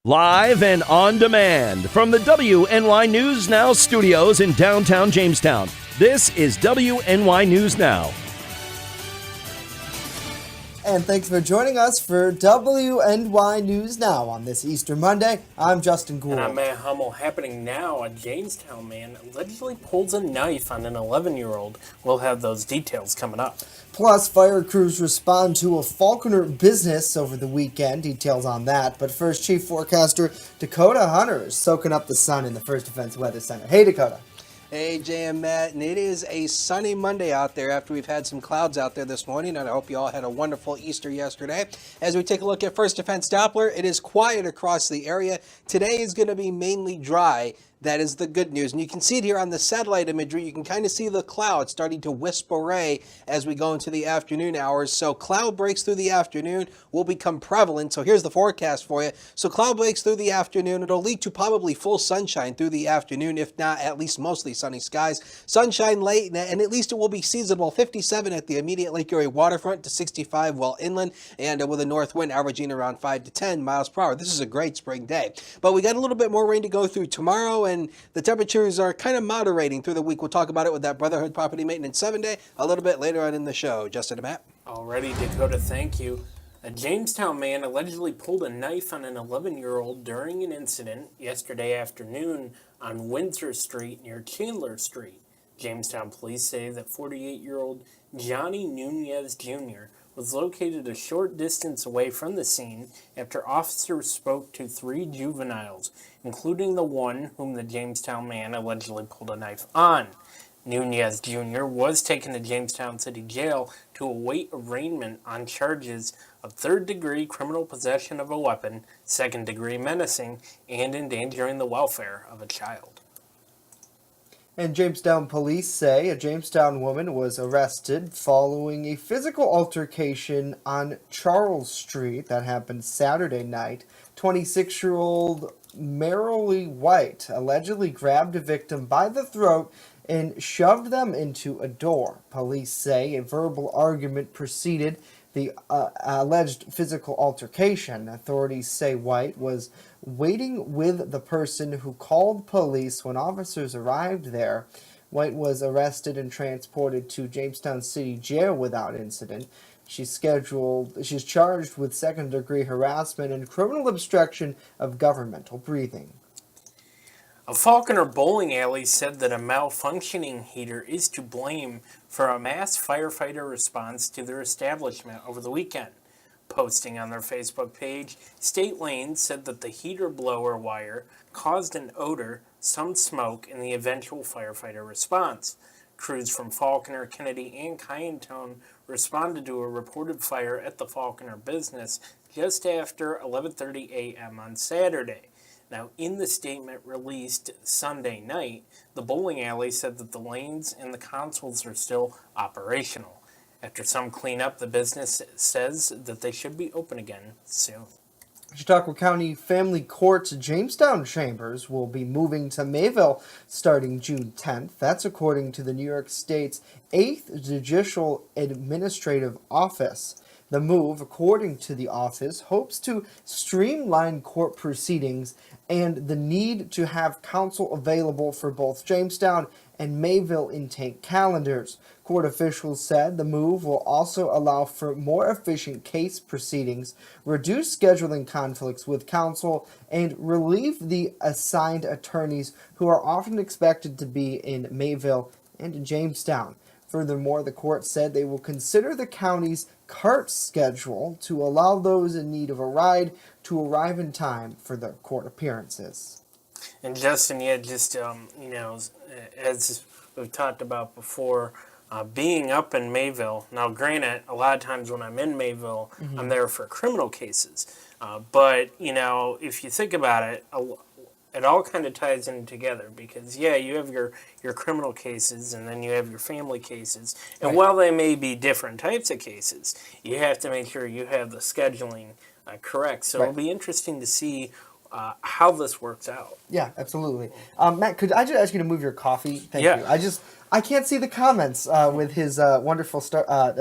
Live and on demand from the WNY News Now studios in downtown Jamestown. This is WNY News Now. And thanks for joining us for WNY News Now on this Easter Monday. I'm Justin Gould. And I'm Matt Hummel. Happening now, a Jamestown man allegedly pulls a knife on an 11-year-old. We'll have those details coming up. Plus, fire crews respond to a Falconer business over the weekend. Details on that. But first, Chief Forecaster Dakota Hunter is soaking up the sun in the First Defense Weather Center. Hey, Dakota. Hey, Jay and Matt, and it is a sunny Monday out there after we've had some clouds out there this morning, and I hope you all had a wonderful Easter yesterday. As we take a look at First Defense Doppler, it is quiet across the area. Today is going to be mainly dry. That is the good news. And you can see it here on the satellite imagery. You can kind of see the clouds starting to wisp away as we go into the afternoon hours. So cloud breaks through the afternoon will become prevalent. So here's the forecast for you. So cloud breaks through the afternoon. It'll lead to probably full sunshine through the afternoon, if not at least mostly sunny skies. Sunshine late, and at least it will be seasonable. 57 at the immediate Lake Erie waterfront to 65 well inland, and with a north wind averaging around 5 to 10 miles per hour. This is a great spring day. But we got a little bit more rain to go through tomorrow, and the temperatures are kind of moderating through the week. We'll talk about it with that Brotherhood Property Maintenance 7-day a little bit later on in the show. Justin and Matt. Alrighty, Dakota, thank you. A Jamestown man allegedly pulled a knife on an 11-year-old during an incident yesterday afternoon on Windsor Street near Chandler Street. Jamestown police say that 48-year-old Johnny Nunez Jr. was located a short distance away from the scene after officers spoke to 3 juveniles, including the one whom the Jamestown man allegedly pulled a knife on. Nunez Jr. was taken to Jamestown City Jail to await arraignment on charges of third-degree criminal possession of a weapon, second-degree menacing, and endangering the welfare of a child. And Jamestown police say a Jamestown woman was arrested following a physical altercation on Charles Street that happened Saturday night. 26-year-old Marilee White allegedly grabbed a victim by the throat and shoved them into a door. Police say a verbal argument preceded the alleged physical altercation. Authorities say White was waiting with the person who called police when officers arrived there. White was arrested and transported to Jamestown City Jail without incident. She's charged with second-degree harassment and criminal obstruction of governmental breathing. A Falconer bowling alley said that a malfunctioning heater is to blame for a mass firefighter response to their establishment over the weekend. Posting on their Facebook page, State Lane said that the heater blower wire caused an odor, some smoke, and the eventual firefighter response. Crews from Falconer, Kennedy, and Kyantone responded to a reported fire at the Falconer business just after 11:30 a.m. on Saturday. Now, in the statement released Sunday night, the bowling alley said that the lanes and the consoles are still operational. After some cleanup, the business says that they should be open again soon. Chautauqua County Family Court's Jamestown chambers will be moving to Mayville starting June 10th. That's according to the New York State's 8th Judicial Administrative Office. The move, according to the office, hopes to streamline court proceedings and the need to have counsel available for both Jamestown and Mayville intake calendars. Court officials said the move will also allow for more efficient case proceedings, reduce scheduling conflicts with counsel, and relieve the assigned attorneys who are often expected to be in Mayville and Jamestown. Furthermore, the court said they will consider the county's cart schedule to allow those in need of a ride to arrive in time for their court appearances. And Justin, as we've talked about before, being up in Mayville. Now, granted, a lot of times when I'm in Mayville, I'm there for criminal cases. But if you think about it, it all kind of ties in together because, you have your criminal cases and then you have your family cases. And while they may be different types of cases, you have to make sure you have the scheduling correct. So it'll be interesting to see how this works out. Yeah, absolutely. Matt, could I just ask you to move your coffee? Thank you. I can't see the comments with his wonderful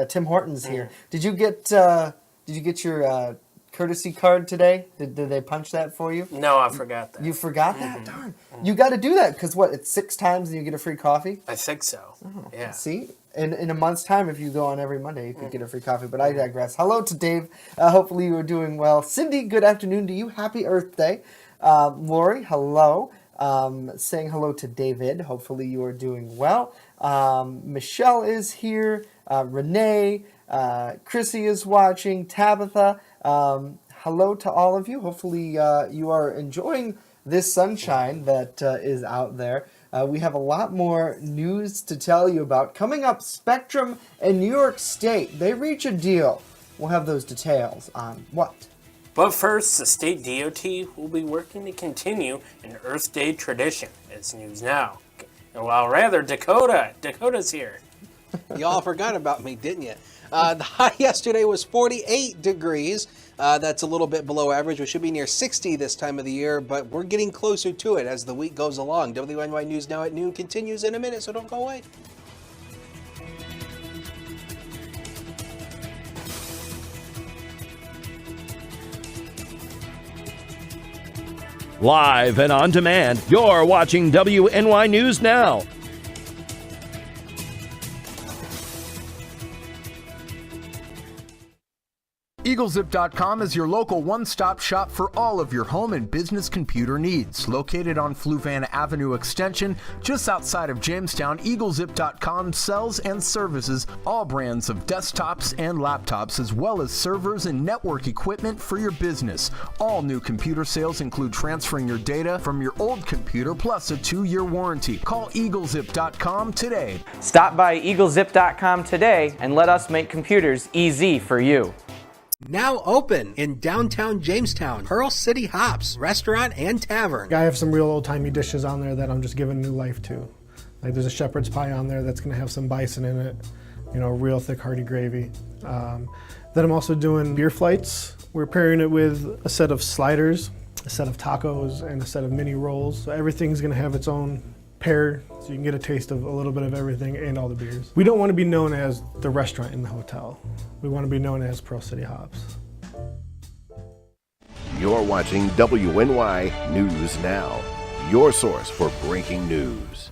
Tim Hortons here. Did you get your courtesy card today? Did they punch that for you? No, I forgot that. You forgot that? Darn. You got to do that because what? It's 6 times and you get a free coffee? I think so. Yeah. See? In a month's time, if you go on every Monday, you could get a free coffee. But I digress. Hello to Dave. Hopefully you are doing well. Cindy, good afternoon to you. Happy Earth Day. Lori, hello. Saying hello to David. Hopefully you are doing well. Michelle is here. Renee. Chrissy is watching. Tabitha. Hello to all of you. Hopefully you are enjoying this sunshine that is out there. We have a lot more news to tell you about. Coming up, Spectrum and New York State. They reach a deal. We'll have those details on what. But first, the state DOT will be working to continue an Earth Day tradition. It's news now. Well, rather, Dakota's here. Y'all forgot about me, didn't you? The high yesterday was 48 degrees. That's a little bit below average. We should be near 60 this time of the year, but we're getting closer to it as the week goes along. WNY News Now at noon continues in a minute, so don't go away. Live and on demand, you're watching WNY News Now. EagleZip.com is your local one-stop shop for all of your home and business computer needs. Located on Fluvan Avenue Extension, just outside of Jamestown, EagleZip.com sells and services all brands of desktops and laptops, as well as servers and network equipment for your business. All new computer sales include transferring your data from your old computer, plus a 2-year warranty. Call EagleZip.com today. Stop by EagleZip.com today and let us make computers easy for you. Now open in downtown Jamestown, Pearl City Hops, restaurant and tavern. I have some real old-timey dishes on there that I'm just giving new life to. Like there's a shepherd's pie on there that's going to have some bison in it, you know, real thick hearty gravy. Then I'm also doing beer flights. We're pairing it with a set of sliders, a set of tacos, and a set of mini rolls. So everything's going to have its own pair, so you can get a taste of a little bit of everything and all the beers. We don't want to be known as the restaurant in the hotel. We want to be known as Pearl City Hops. You're watching WNY News Now, your source for breaking news.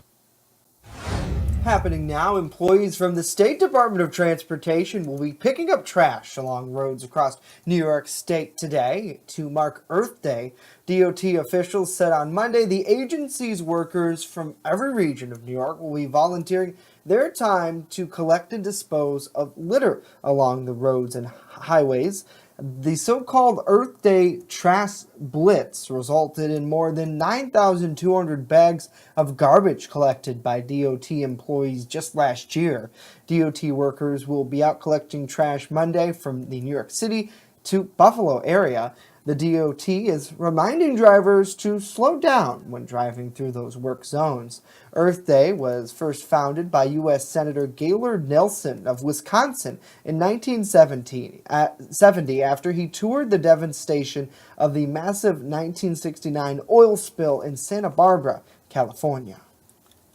Happening now, employees from the State Department of Transportation will be picking up trash along roads across New York State today to mark Earth Day. DOT officials said on Monday the agency's workers from every region of New York will be volunteering their time to collect and dispose of litter along the roads and highways. The so-called Earth Day Trash Blitz resulted in more than 9,200 bags of garbage collected by DOT employees just last year. DOT workers will be out collecting trash Monday from the New York City to Buffalo area. The DOT is reminding drivers to slow down when driving through those work zones. Earth Day was first founded by U.S. Senator Gaylord Nelson of Wisconsin in 1970 after he toured the devastation of the massive 1969 oil spill in Santa Barbara, California.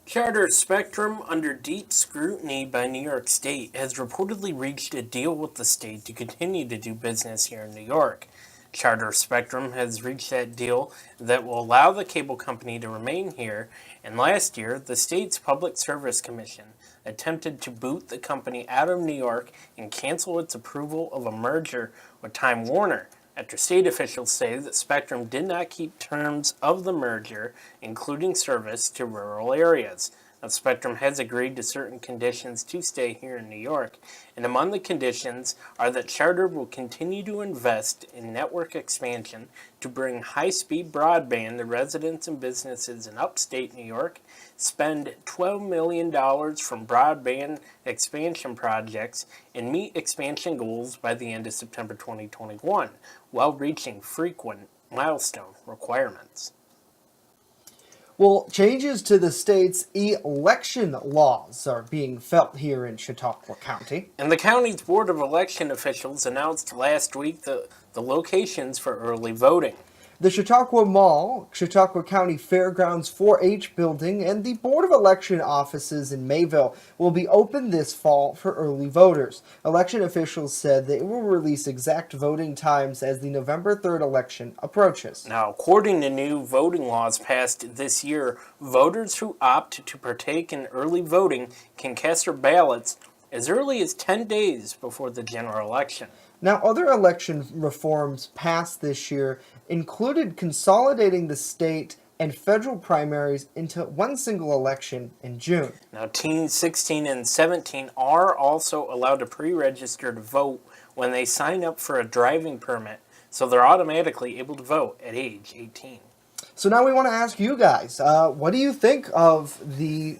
Charter Spectrum, under deep scrutiny by New York State, has reportedly reached a deal with the state to continue to do business here in New York. Charter Spectrum has reached that deal that will allow the cable company to remain here, and last year, the state's Public Service Commission attempted to boot the company out of New York and cancel its approval of a merger with Time Warner, after state officials say that Spectrum did not keep terms of the merger, including service to rural areas. Now, Spectrum has agreed to certain conditions to stay here in New York, and among the conditions are that Charter will continue to invest in network expansion to bring high-speed broadband to residents and businesses in upstate New York, spend $12 million from broadband expansion projects, and meet expansion goals by the end of September 2021, while reaching frequent milestone requirements. Well, changes to the state's election laws are being felt here in Chautauqua County. And the county's Board of Election officials announced last week the locations for early voting. The Chautauqua Mall, Chautauqua County Fairgrounds 4-H building, and the Board of Election offices in Mayville will be open this fall for early voters. Election officials said they will release exact voting times as the November 3rd election approaches. Now, according to new voting laws passed this year, voters who opt to partake in early voting can cast their ballots as early as 10 days before the general election. Now, other election reforms passed this year included consolidating the state and federal primaries into one single election in June. Now, teens 16 and 17 are also allowed to pre-register to vote when they sign up for a driving permit, so they're automatically able to vote at age 18. So now we want to ask you guys, what do you think of the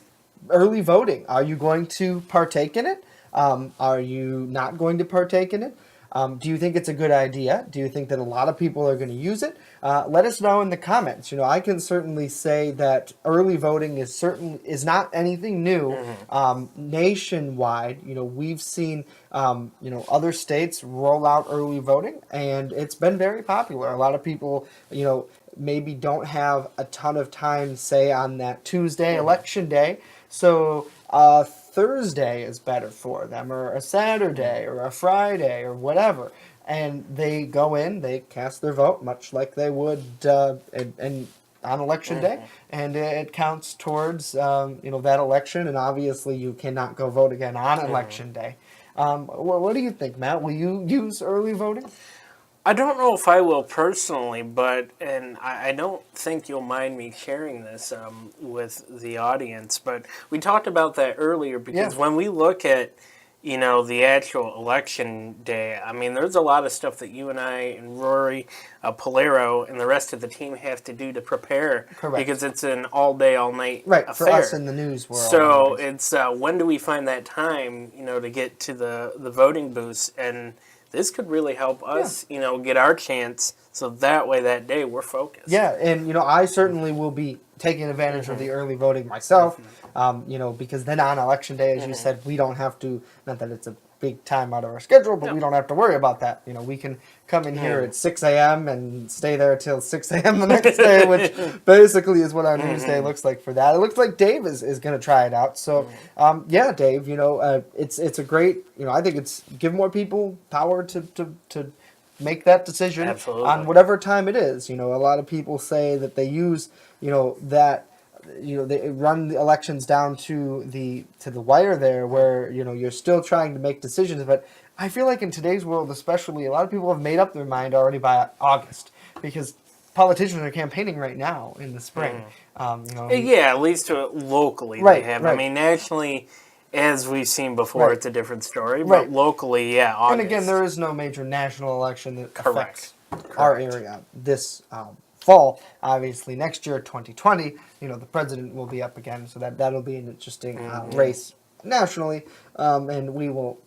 early voting? Are you going to partake in it? Are you not going to partake in it? Do you think it's a good idea? Do you think that a lot of people are going to use it? Let us know in the comments. I can certainly say that early voting is not anything new. Nationwide, we've seen other states roll out early voting, and it's been very popular. A lot of people, maybe don't have a ton of time, say on that Tuesday, election day, so Thursday is better for them, or a Saturday, or a Friday, or whatever. And they go in, they cast their vote, much like they would on election day, and it counts towards that election. And obviously, you cannot go vote again on election day. What do you think, Matt? Will you use early voting? I don't know if I will personally, and I don't think you'll mind me sharing this with the audience, but we talked about that earlier because when we look at, the actual election day, I mean, there's a lot of stuff that you and I and Rory, Polero, and the rest of the team have to do to prepare. Correct. Because it's an all-day, all-night affair. Right, for us in the news world. So it's when do we find that time, to get to the voting booths, and this could really help us, get our chance, so that way that day we're focused. Yeah, and I certainly will be taking advantage of the early voting myself, because then on election day, as you said, we don't have to, not that it's a big time out of our schedule, but we don't have to worry about that. We can come in here at 6 a.m. and stay there till 6 a.m. the next day, which basically is what our news day looks like for that. It looks like Dave is going to try it out. So, Dave, it's a great, I think it's give more people power to make that decision on whatever time it is. A lot of people say that they use, they run the elections down to the wire there, where you're still trying to make decisions. But I feel like in today's world, especially, a lot of people have made up their mind already by August, because politicians are campaigning right now in the spring. Yeah, at least locally they have. Right. I mean, nationally, as we've seen before, it's a different story. But locally, August. And again, there is no major national election that affects our area this fall. Obviously, next year, 2020, the president will be up again, so that'll be an interesting race nationally. And we will,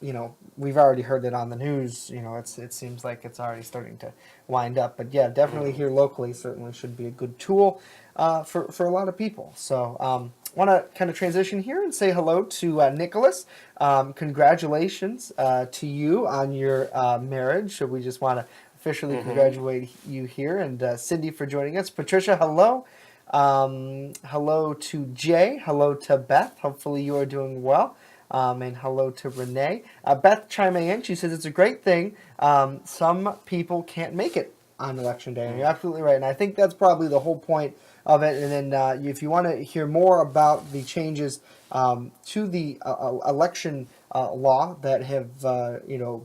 we've already heard it on the news. It seems like it's already starting to wind up. But yeah, definitely here locally certainly should be a good tool for a lot of people. So want to kind of transition here and say hello to Nicholas. Congratulations to you on your marriage. So we just want to officially congratulate you here, and Cindy for joining us. Patricia, hello. Hello to Jay. Hello to Beth. Hopefully you are doing well. And hello to Renee. Beth chiming in. She says it's a great thing. Some people can't make it on election day. And you're absolutely right. And I think that's probably the whole point of it. And then if you want to hear more about the changes to the election law that have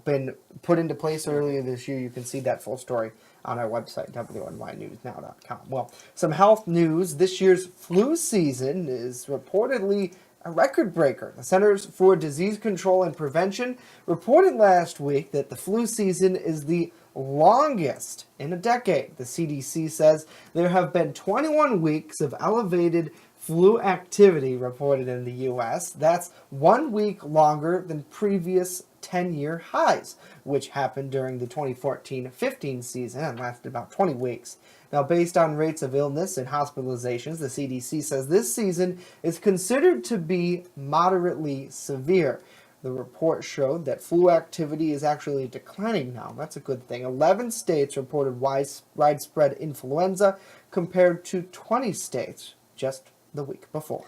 been put into place earlier this year, you can see that full story on our website, WNYNewsNow.com. Well, some health news. This year's flu season is reportedly a record breaker. The Centers for Disease Control and Prevention reported last week that the flu season is the longest in a decade. The CDC says there have been 21 weeks of elevated flu activity reported in the U.S. That's 1 week longer than previous 10-year highs, which happened during the 2014-15 season and lasted about 20 weeks. Now, based on rates of illness and hospitalizations, the CDC says this season is considered to be moderately severe. The report showed that flu activity is actually declining now. That's a good thing. 11 states reported widespread influenza compared to 20 states just the week before.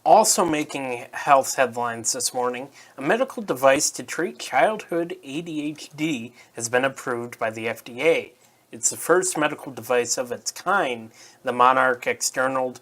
Also making health headlines this morning, a medical device to treat childhood ADHD has been approved by the FDA. It's the first medical device of its kind. The Monarch External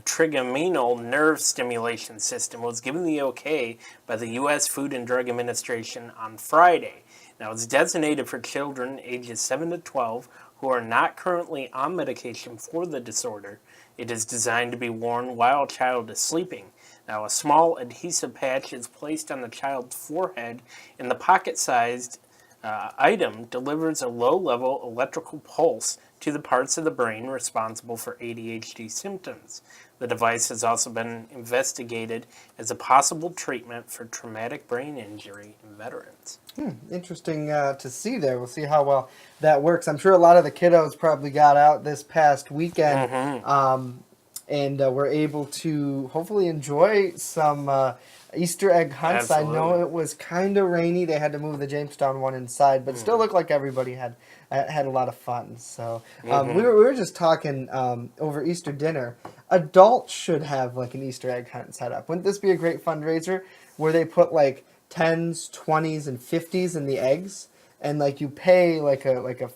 Trigeminal Nerve Stimulation System was given the okay by the U.S. Food and Drug Administration on Friday. Now, it's designated for children ages 7 to 12 who are not currently on medication for the disorder. It is designed to be worn while a child is sleeping. Now, a small adhesive patch is placed on the child's forehead, and the pocket-sized item delivers a low-level electrical pulse to the parts of the brain responsible for ADHD symptoms. The device has also been investigated as a possible treatment for traumatic brain injury in veterans. Interesting to see there. We'll see how well that works. I'm sure a lot of the kiddos probably got out this past weekend and were able to hopefully enjoy some Easter egg hunts. Absolutely. I know it was kind of rainy. They had to move the Jamestown one inside, but still looked like everybody had a lot of fun. So we were just talking over Easter dinner. Adults should have like an Easter egg hunt set up. Wouldn't this be a great fundraiser where they put like 10s, 20s, and 50s in the eggs, and like you pay like a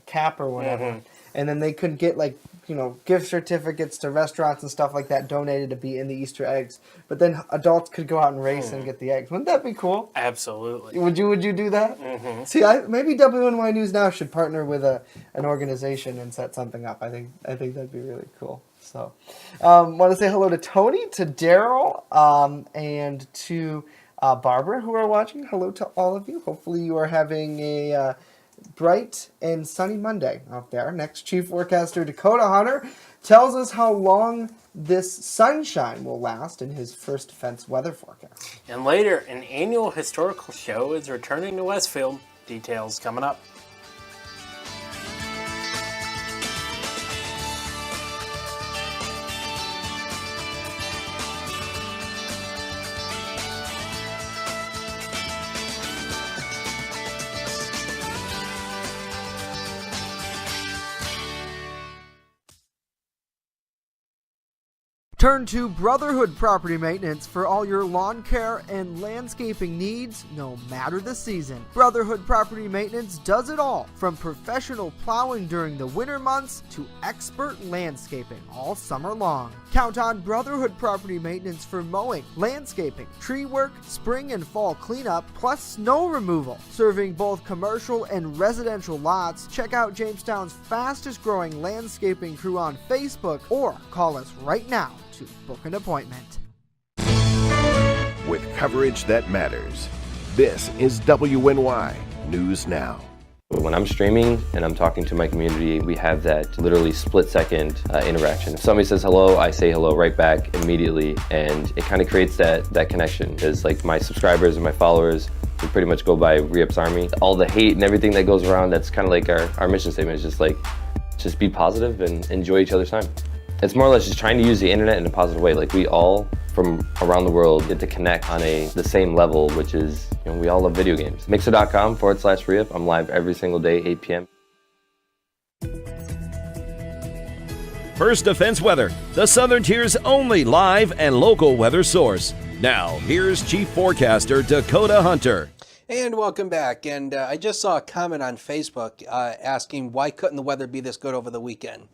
cap or whatever, and then they could get like, you know, gift certificates to restaurants and stuff like that donated to be in the Easter eggs. But then adults could go out and race and get the eggs. Wouldn't that be cool? Absolutely. Would you do that? See, maybe WNY News Now should partner with an organization and set something up. I think that'd be really cool. So, want to say hello to Tony, to Daryl, and to Barbara, who are watching. Hello to all of you. Hopefully you are having a bright and sunny Monday out there. Next, Chief Forecaster Dakota Hunter tells us how long this sunshine will last in his First Defense weather forecast. And later, an annual historical show is returning to Westfield. Details coming up. Turn to Brotherhood Property Maintenance for all your lawn care and landscaping needs, no matter the season. Brotherhood Property Maintenance does it all, from professional plowing during the winter months to expert landscaping all summer long. Count on Brotherhood Property Maintenance for mowing, landscaping, tree work, spring and fall cleanup, plus snow removal. Serving both commercial and residential lots, check out Jamestown's fastest growing landscaping crew on Facebook or call us right now to book an appointment. With coverage that matters, this is WNY News Now. When I'm streaming and I'm talking to my community, we have that literally split-second interaction. If somebody says hello, I say hello right back immediately, and it kind of creates that connection. Because like my subscribers and my followers, we pretty much go by Re-Ups Army. All the hate and everything that goes around, that's kind of like our mission statement. Is just be positive and enjoy each other's time. It's more or less just trying to use the internet in a positive way. Like we all from around the world get to connect on the same level, which is, you know, we all love video games. Mixer.com/Re-Up. I'm live every single day, 8 p.m. First Defense Weather, the Southern Tier's only live and local weather source. Now, here's Chief Forecaster Dakota Hunter. And welcome back. And I just saw a comment on Facebook asking why couldn't the weather be this good over the weekend?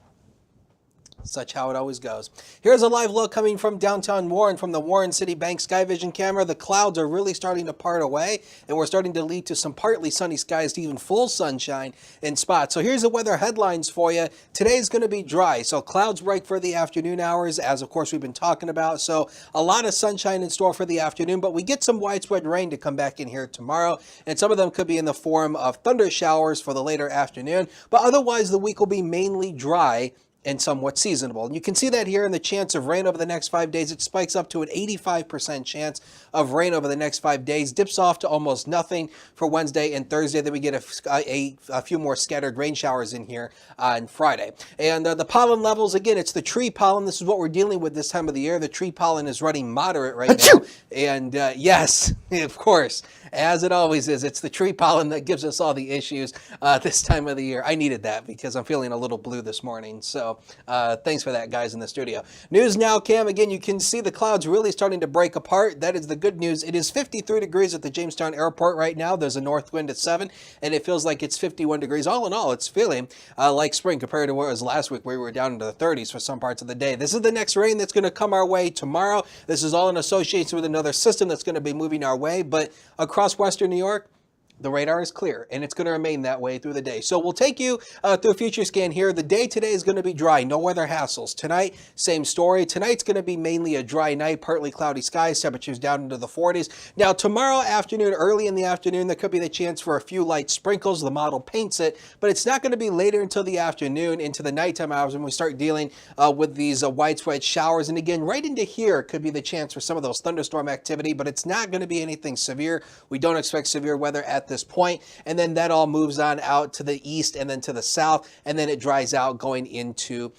Such how it always goes. Here's a live look coming from downtown Warren from the Warren City Bank Sky Vision camera. The clouds are really starting to part away, and we're starting to lead to some partly sunny skies to even full sunshine in spots. So here's the weather headlines for you. Today's going to be dry, so clouds break for the afternoon hours, as of course we've been talking about. So a lot of sunshine in store for the afternoon, but we get some widespread rain to come back in here tomorrow, and some of them could be in the form of thunder showers for the later afternoon. But otherwise, the week will be mainly dry and somewhat seasonable. And you can see that here in the chance of rain over the next 5 days. It spikes up to an 85% chance of rain over the next 5 days, dips off to almost nothing for Wednesday and Thursday. Then we get a few more scattered rain showers in here on Friday. And the pollen levels, again, it's the tree pollen. This is what we're dealing with this time of the year. The tree pollen is running moderate right now. And yes, of course, as it always is, it's the tree pollen that gives us all the issues this time of the year. I needed that because I'm feeling a little blue this morning. So thanks for that, guys in the studio. News Now Cam, again, you can see the clouds really starting to break apart. That is the good news. It is 53 degrees at the Jamestown airport right now. There's a north wind at 7, and it feels like it's 51 degrees. All in all, it's feeling like spring compared to what it was last week, where we were down into the 30s for some parts of the day. This is the next rain that's going to come our way tomorrow. This is all in association with another system that's going to be moving our way, but across western New York, the radar is clear, and it's going to remain that way through the day. So we'll take you through a future scan here. The day today is going to be dry, no weather hassles. Tonight, same story. Tonight's going to be mainly a dry night, partly cloudy skies, temperatures down into the 40s. Now, tomorrow afternoon, early in the afternoon, there could be the chance for a few light sprinkles. The model paints it, but it's not going to be later until the afternoon, into the nighttime hours, when we start dealing with these widespread showers. And again, right into here could be the chance for some of those thunderstorm activity, but it's not going to be anything severe. We don't expect severe weather at this point, and then that all moves on out to the east and then to the south, and then it dries out going into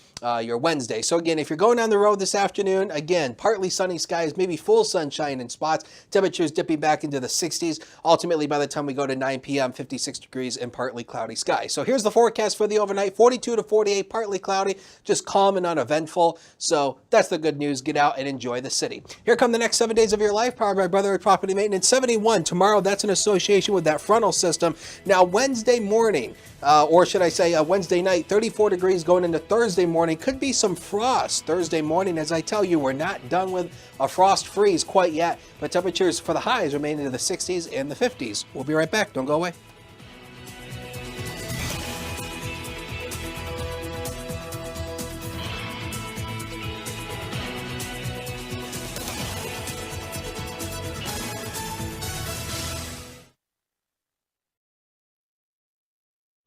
your Wednesday. So again, if you're going on the road this afternoon, again, partly sunny skies, maybe full sunshine in spots, temperatures dipping back into the 60s. Ultimately, by the time we go to 9 p.m., 56 degrees and partly cloudy skies. So here's the forecast for the overnight: 42 to 48, partly cloudy, just calm and uneventful. So that's the good news. Get out and enjoy the city. Here come the next 7 days of your life, powered by Brotherhood Property Maintenance. 71 tomorrow. That's in association with that frontal system. Now, Wednesday morning, or should I say Wednesday night, 34 degrees going into Thursday morning. Could be some frost Thursday morning. As I tell you, we're not done with a frost freeze quite yet, but temperatures for the highs remain into the 60s and the 50s. We'll be right back. Don't go away.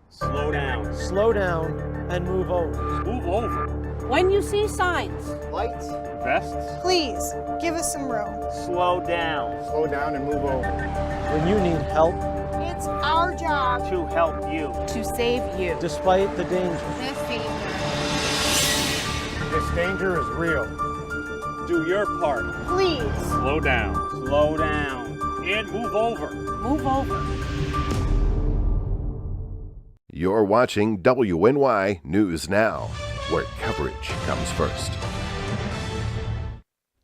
Slow down. Slow down and move over. Move over. When you see signs, Lights. Vests. Please, give us some room. Slow down. Slow down and move over. When you need help, It's our job To help you. to save you. despite the danger. this danger. This danger is real. Do your part. Please. Slow down. Slow down. And move over. Move over. You're watching WNY News Now, where coverage comes first.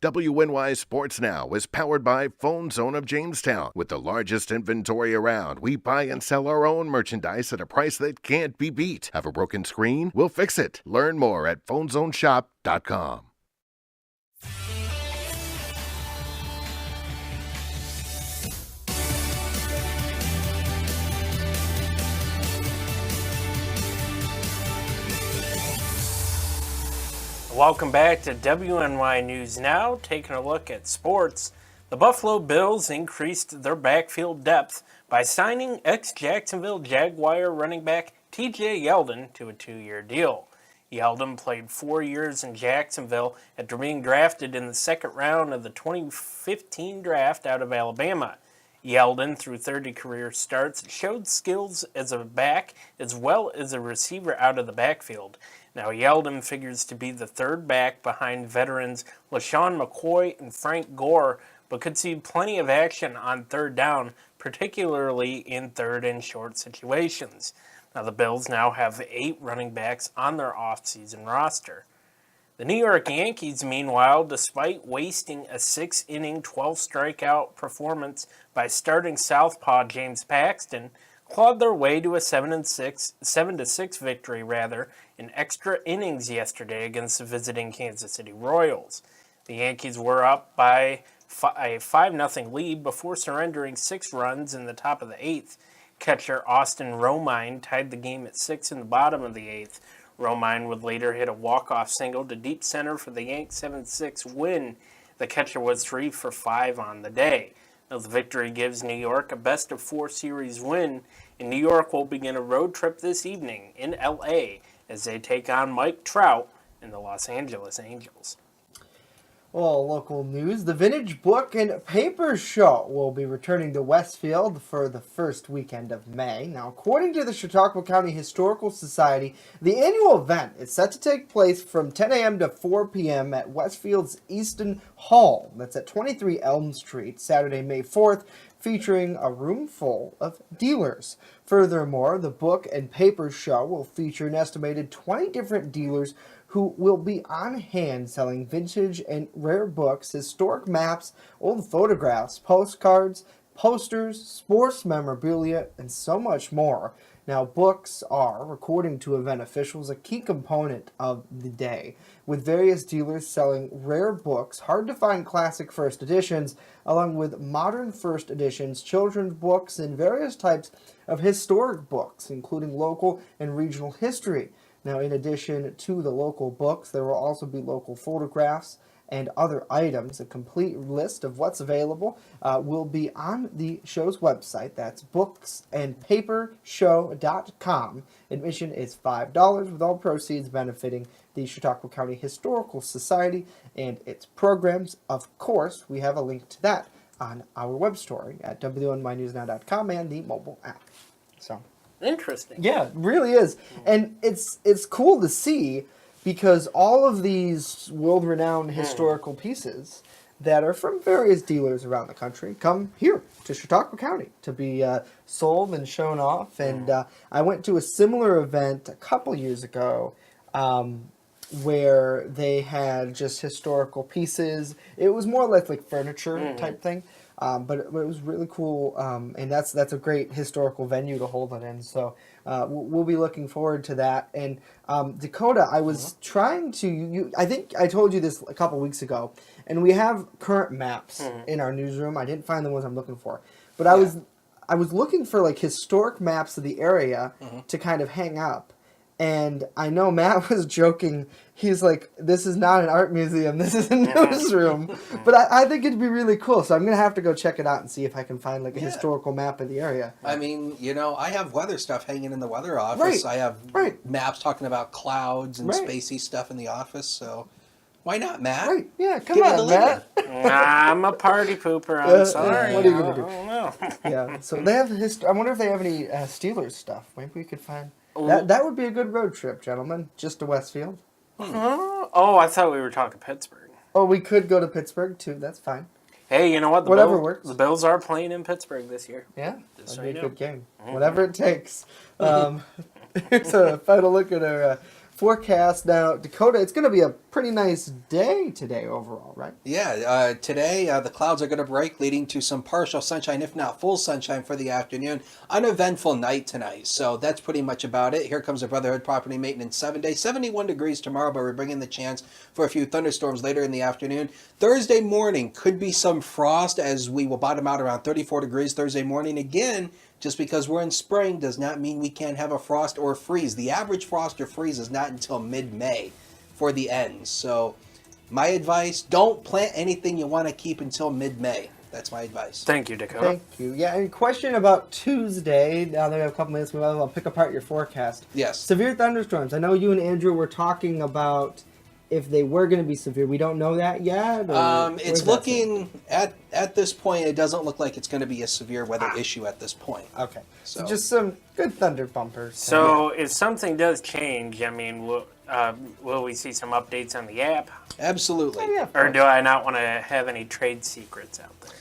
WNY Sports Now is powered by Phone Zone of Jamestown. With the largest inventory around, we buy and sell our own merchandise at a price that can't be beat. Have a broken screen? We'll fix it. Learn more at phonezoneshop.com. Welcome back to WNY News Now. Taking a look at sports, the Buffalo Bills increased their backfield depth by signing ex-Jacksonville Jaguar running back T.J. Yeldon to a 2-year deal. Yeldon played 4 years in Jacksonville after being drafted in the second round of the 2015 draft out of Alabama. Yeldon, through 30 career starts, showed skills as a back as well as a receiver out of the backfield. Now, Yeldon figures to be the third back behind veterans LaShawn McCoy and Frank Gore, but could see plenty of action on third down, particularly in third and short situations. Now, the Bills now have 8 running backs on their offseason roster. The New York Yankees, meanwhile, despite wasting a 6-inning, 12-strikeout performance by starting southpaw James Paxton, clawed their way to a 7-6 victory in extra innings yesterday against the visiting Kansas City Royals. The Yankees were up by a 5-0 lead before surrendering 6 runs in the top of the 8th. Catcher Austin Romine tied the game at 6 in the bottom of the 8th. Romine would later hit a walk-off single to deep center for the Yanks' 7-6 win. The catcher was 3 for 5 on the day. Now, the victory gives New York a best-of-4 series win, and New York will begin a road trip this evening in L.A. as they take on Mike Trout and the Los Angeles Angels. Well, local news, the Vintage Book and Paper Show will be returning to Westfield for the first weekend of May. Now, according to the Chautauqua County Historical Society, the annual event is set to take place from 10 a.m. to 4 p.m. at Westfield's Easton Hall. That's at 23 Elm Street, Saturday, May 4th, featuring a room full of dealers. Furthermore, the Book and Paper Show will feature an estimated 20 different dealers who will be on hand selling vintage and rare books, historic maps, old photographs, postcards, posters, sports memorabilia, and so much more. Now, books are, according to event officials, a key component of the day, with various dealers selling rare books, hard-to-find classic first editions, along with modern first editions, children's books, and various types of historic books, including local and regional history. Now, in addition to the local books, there will also be local photographs and other items. A complete list of what's available will be on the show's website. That's booksandpapershow.com. Admission is $5, with all proceeds benefiting the Chautauqua County Historical Society and its programs. Of course, we have a link to that on our web story at WNYNewsNow.com and the mobile app. So. Interesting. Yeah, it really is. And it's cool to see because all of these world-renowned historical pieces that are from various dealers around the country come here to Chautauqua County to be sold and shown off. And I went to a similar event a couple years ago where they had just historical pieces. It was more or less like furniture type thing. But it was really cool, and that's a great historical venue to hold it in. So we'll be looking forward to that. And Dakota, I was trying to. I think I told you this a couple weeks ago, and we have current maps in our newsroom. I didn't find the ones I'm looking for, but I was looking for like historic maps of the area to kind of hang up. And I know Matt was joking. He's like, this is not an art museum. This is a newsroom. But I think it'd be really cool. So I'm going to have to go check it out and see if I can find like a historical map of the area. I mean, I have weather stuff hanging in the weather office. I have maps talking about clouds and spacey stuff in the office. So why not, Matt? Right. Yeah, come on, Matt. I'm a party pooper. I'm sorry. What are you going to do? I don't know. Yeah. So they have I wonder if they have any Steelers stuff. Maybe we could find... That would be a good road trip, gentlemen, just to Westfield. Oh, I thought we were talking Pittsburgh. Oh, we could go to Pittsburgh, too. That's fine. Hey, you know what? Whatever works. The Bills are playing in Pittsburgh this year. Yeah, that'd be a good game. Whatever it takes. Here's a final look at our forecast. Now, Dakota, it's going to be a pretty nice day today overall, right? Yeah, today the clouds are going to break, leading to some partial sunshine, if not full sunshine for the afternoon. Uneventful night tonight, so that's pretty much about it. Here comes the Brotherhood Property Maintenance 7-day. 71 degrees tomorrow, but we're bringing the chance for a few thunderstorms later in the afternoon. Thursday morning could be some frost, as we will bottom out around 34 degrees Thursday morning again. Just because we're in spring does not mean we can't have a frost or freeze. The average frost or freeze is not until mid-May for the ends. So my advice, don't plant anything you want to keep until mid-May. That's my advice. Thank you, Dakota. Thank you. Yeah, and question about Tuesday. Now that we have a couple minutes, we might as well pick apart your forecast. Yes. Severe thunderstorms. I know you and Andrew were talking about if they were going to be severe. We don't know that yet? It's looking, at this point, it doesn't look like it's going to be a severe weather issue at this point. Okay. So just some good thunder bumpers. So if something does change, I mean, will we see some updates on the app? Absolutely. Oh, yeah, or do I not want to have any trade secrets out there?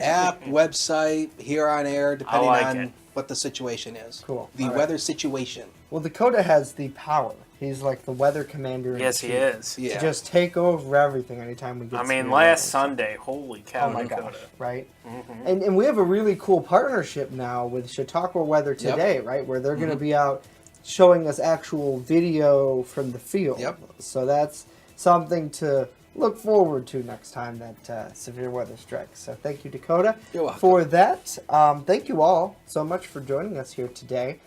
App, website, here on air, depending on what the situation is. Cool. The weather situation. Well, Dakota has the power. He's like the weather commander. Yes, he is. To just take over everything anytime we get. I mean, last Sunday, holy cow! Oh my Dakota. gosh! Right, and we have a really cool partnership now with Chautauqua Weather Today, right? Where they're going to be out showing us actual video from the field. Yep. So that's something to look forward to next time that severe weather strikes. So thank you, Dakota, for that. Thank you all so much for joining us here today.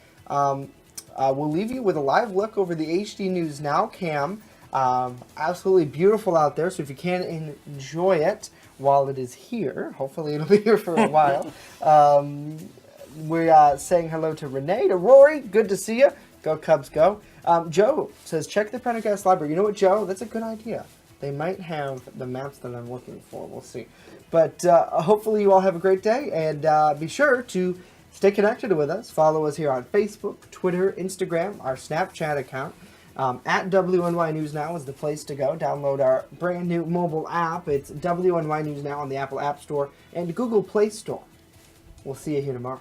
We'll leave you with a live look over the HD News Now cam. Absolutely beautiful out there, so if you can enjoy it while it is here, hopefully it'll be here for a while. We're saying hello to Renee, to Rory, good to see you, Go Cubs, go. Joe says, check the Prendergast Library. You know what, Joe? That's a good idea. They might have the maps that I'm looking for. We'll see. But hopefully you all have a great day, and be sure to stay connected with us. Follow us here on Facebook, Twitter, Instagram, our Snapchat account. At WNY News Now is the place to go. Download our brand new mobile app. It's WNY News Now on the Apple App Store and Google Play Store. We'll see you here tomorrow.